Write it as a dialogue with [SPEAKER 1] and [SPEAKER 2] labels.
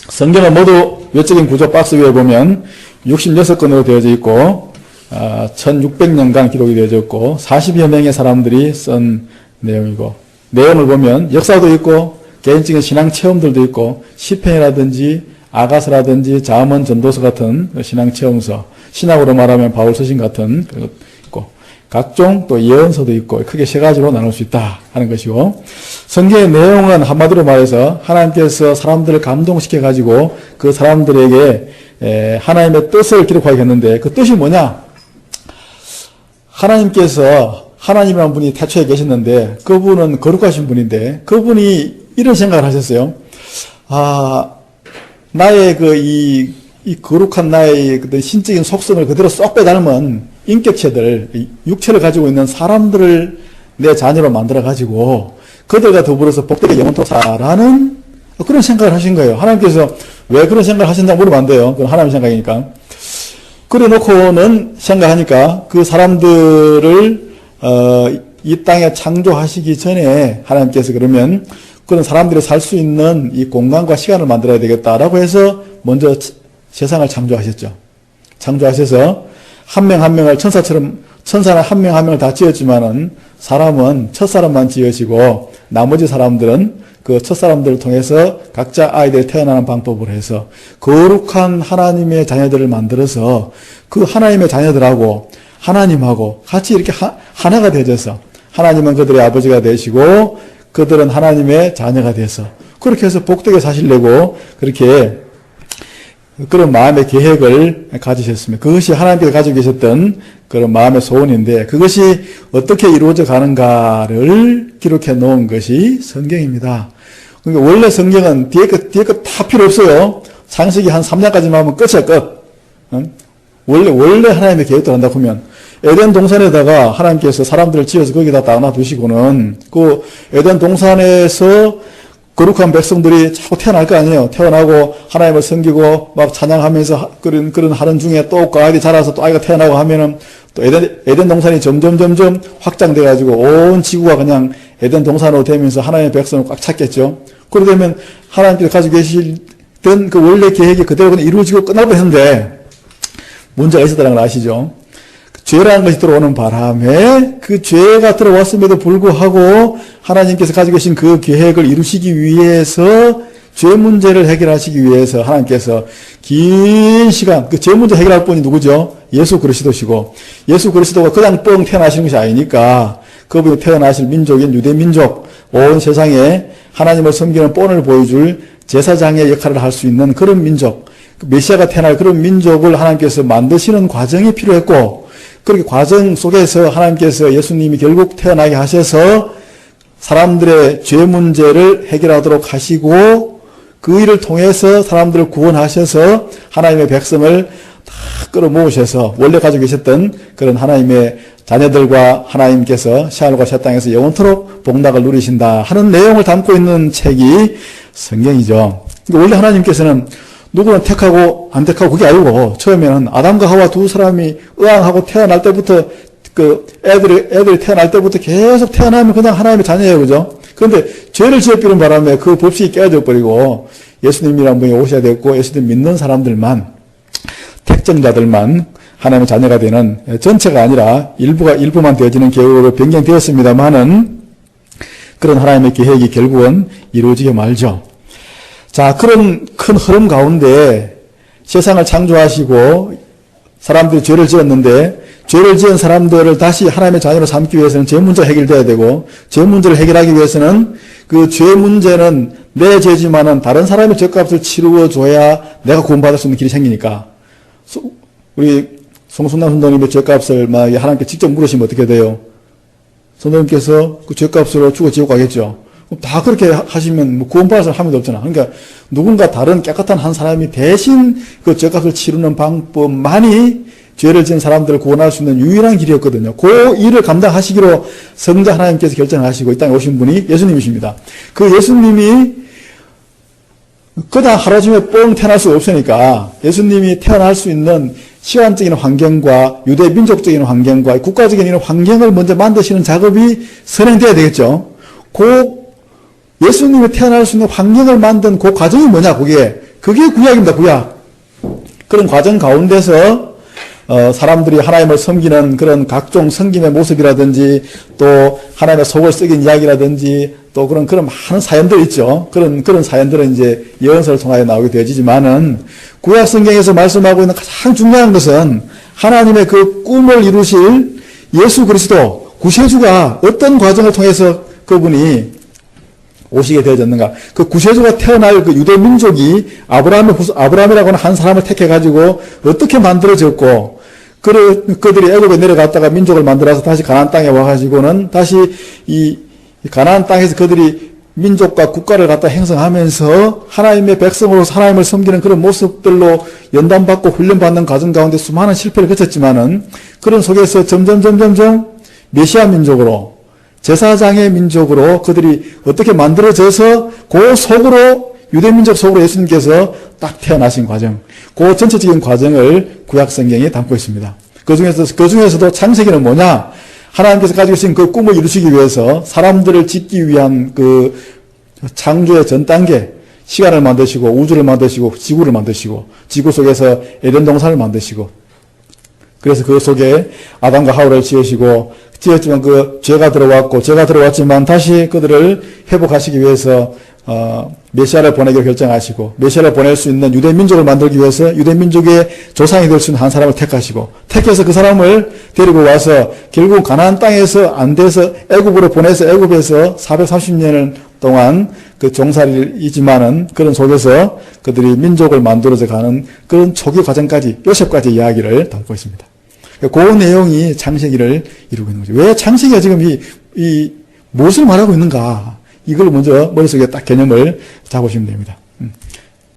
[SPEAKER 1] 성경은 모두 외적인 구조 박스 위에 보면 66건으로 되어져 있고 1600년간 기록이 되어져 있고 40여 명의 사람들이 쓴 내용이고, 내용을 보면 역사도 있고 개인적인 신앙 체험들도 있고 시편이라든지 아가서라든지 잠언 전도서 같은 신앙 체험서, 신학으로 말하면 바울 서신 같은 것도 있고, 각종 또 예언서도 있고, 크게 세 가지로 나눌 수 있다 하는 것이고, 성경의 내용은 한마디로 말해서 하나님께서 사람들을 감동시켜 가지고 그 사람들에게 하나님의 뜻을 기록하겠는데, 그 뜻이 뭐냐? 하나님께서, 하나님이라는 분이 태초에 계셨는데 그분은 거룩하신 분인데, 그분이 이런 생각을 하셨어요. 나의 이 거룩한 나의 그 신적인 속성을 그대로 쏙 빼닮은 인격체들, 육체를 가지고 있는 사람들을 내 자녀로 만들어가지고 그들과 더불어서 복되게 영원토록 살아라는 그런 생각을 하신 거예요. 하나님께서 왜 그런 생각을 하신다고 물으면 안 돼요. 그건 하나님 생각이니까. 그래 놓고는 생각하니까 그 사람들을 이 땅에 창조하시기 전에 하나님께서 그러면 그런 사람들이 살 수 있는 이 공간과 시간을 만들어야 되겠다라고 해서 먼저 세상을 창조하셨죠. 창조하셔서 한 명 한 명을 천사처럼, 천사는 한 명 한 명을 다 지었지만은 사람은 첫사람만 지으시고 나머지 사람들은 그 첫사람들을 통해서 각자 아이들이 태어나는 방법으로 해서 거룩한 하나님의 자녀들을 만들어서 그 하나님의 자녀들하고 하나님하고 같이 이렇게 하나가 되어져서 하나님은 그들의 아버지가 되시고 그들은 하나님의 자녀가 돼서 그렇게 해서 복되게 사시려고 그렇게 그런 마음의 계획을 가지셨습니다. 그것이 하나님께서 가지고 계셨던 그런 마음의 소원인데, 그것이 어떻게 이루어져 가는가를 기록해 놓은 것이 성경입니다. 그러니까 원래 성경은 뒤에 거 다 필요 없어요. 창세기 한 3장까지만 하면 끝이야, 끝. 원래 하나님의 계획도 한다 보면 에덴 동산에다가 하나님께서 사람들을 지어서 거기다 딱 놔두시고는 그 에덴 동산에서 거룩한 백성들이 자꾸 태어날 거 아니에요. 태어나고 하나님을 섬기고 막 찬양하면서 그런 하는 중에 또 그 아이들이 자라서 또 아이가 태어나고 하면은 또 에덴 동산이 점점 확장돼 가지고 온 지구가 그냥 에덴 동산으로 되면서 하나님의 백성을 꽉 찼겠죠. 그러게 되면 하나님께서 가지고 계시던 그 원래 계획이 그대로 그냥 이루어지고 끝날 뻔했는데 문제가 있었다는 걸 아시죠? 죄라는 것이 들어오는 바람에 그 죄가 들어왔음에도 불구하고 하나님께서 가지고 계신 그 계획을 이루시기 위해서 죄 문제를 해결하시기 위해서 하나님께서 긴 시간, 그 죄 문제 해결할 분이 누구죠? 예수 그리스도시고, 예수 그리스도가 그냥 뻥 태어나시는 것이 아니니까 그분이 태어나실 민족인 유대 민족, 온 세상에 하나님을 섬기는 본을 보여줄 제사장의 역할을 할 수 있는 그런 민족, 메시아가 태어날 그런 민족을 하나님께서 만드시는 과정이 필요했고, 그렇게 과정 속에서 하나님께서 예수님이 결국 태어나게 하셔서 사람들의 죄 문제를 해결하도록 하시고 그 일을 통해서 사람들을 구원하셔서 하나님의 백성을 다 끌어모으셔서 원래 가지고 계셨던 그런 하나님의 자녀들과 하나님께서 새 땅과 새 땅에서 영원토록 복락을 누리신다 하는 내용을 담고 있는 책이 성경이죠. 원래 하나님께서는 누구는 택하고 안 택하고 그게 아니고 처음에는 아담과 하와 두 사람이 의왕하고 태어날 때부터 그 애들이 태어날 때부터 계속 태어나면 그냥 하나님의 자녀예요. 그죠? 그런데 죄를 지어버린 바람에 그 법칙이 깨어져 버리고 예수님이라는 분이 오셔야 됐고 예수님 믿는 사람들만 택정자들만 하나님의 자녀가 되는 전체가 아니라 일부만 되어지는 계획으로 변경되었습니다만은 그런 하나님의 계획이 결국은 이루어지게 말죠. 자, 그런 큰 흐름 가운데 세상을 창조하시고 사람들이 죄를 지었는데 죄를 지은 사람들을 다시 하나님의 자녀로 삼기 위해서는 죄 문제가 해결돼야 되고 죄 문제를 해결하기 위해서는 그 죄 문제는 내 죄지만은 다른 사람의 죄값을 치루어줘야 내가 구원받을 수 있는 길이 생기니까 우리 송순남 선생님의 죄값을 막 하나님께 직접 물으시면 어떻게 돼요? 선생님께서 그 죄값으로 죽어 지옥 가겠죠. 다 그렇게 하시면 뭐 구원받을 사람 한 명도 없잖아. 그러니까 누군가 다른 깨끗한 한 사람이 대신 그 죄값을 치르는 방법만이 죄를 지은 사람들을 구원할 수 있는 유일한 길이었거든요. 그 일을 감당하시기로 성자 하나님께서 결정하시고 이 땅에 오신 분이 예수님이십니다. 그 예수님이 그냥 하루아침에 뻥 태어날 수가 없으니까 예수님이 태어날 수 있는 시간적인 환경과 유대 민족적인 환경과 국가적인 이런 환경을 먼저 만드시는 작업이 선행돼야 되겠죠. 예수님이 태어날 수 있는 환경을 만든 그 과정이 뭐냐, 그게. 그게 구약입니다, 구약. 그런 과정 가운데서 사람들이 하나님을 섬기는 그런 각종 섬김의 모습이라든지 또 하나님의 속을 썩인 이야기라든지 또 그런 많은 사연들 있죠. 그런 사연들은 이제 예언서를 통하여 나오게 되어지지만은 구약 성경에서 말씀하고 있는 가장 중요한 것은 하나님의 그 꿈을 이루실 예수 그리스도 구세주가 어떤 과정을 통해서 그분이 오시게 되어졌는가. 그 구세주가 태어날 그 유대 민족이 아브라함이라고 하는 한 사람을 택해가지고 어떻게 만들어졌고, 그들이 애굽에 내려갔다가 민족을 만들어서 다시 가나안 땅에 와가지고는 다시 이 가나안 땅에서 그들이 민족과 국가를 갖다 형성하면서 하나님의 백성으로서 하나님을 섬기는 그런 모습들로 연단받고 훈련받는 과정 가운데 수많은 실패를 거쳤지만은 그런 속에서 점점 메시아 민족으로 제사장의 민족으로 그들이 어떻게 만들어져서 그 속으로 유대민족 속으로 예수님께서 딱 태어나신 과정, 그 전체적인 과정을 구약 성경에 담고 있습니다. 그 중에서도 창세기는 뭐냐? 하나님께서 가지고 계신 그 꿈을 이루시기 위해서 사람들을 짓기 위한 그 창조의 전 단계, 시간을 만드시고 우주를 만드시고 지구를 만드시고 지구 속에서 에덴 동산을 만드시고, 그래서 그 속에 아담과 하와를 지었지만 그 죄가 들어왔지만 다시 그들을 회복하시기 위해서 메시아를 보내기로 결정하시고, 메시아를 보낼 수 있는 유대민족을 만들기 위해서 유대민족의 조상이 될 수 있는 한 사람을 택해서 그 사람을 데리고 와서 결국 가나안 땅에서 안 돼서 애굽으로 보내서 애굽에서 430년 동안 그 종살이이지만은 그런 속에서 그들이 민족을 만들어져 가는 그런 초기 과정까지, 요셉까지 이야기를 담고 있습니다. 그 내용이 창세기를 이루고 있는 거죠. 왜 창세기가 지금 무엇을 말하고 있는가? 이걸 먼저 머릿속에 딱 개념을 잡으시면 됩니다.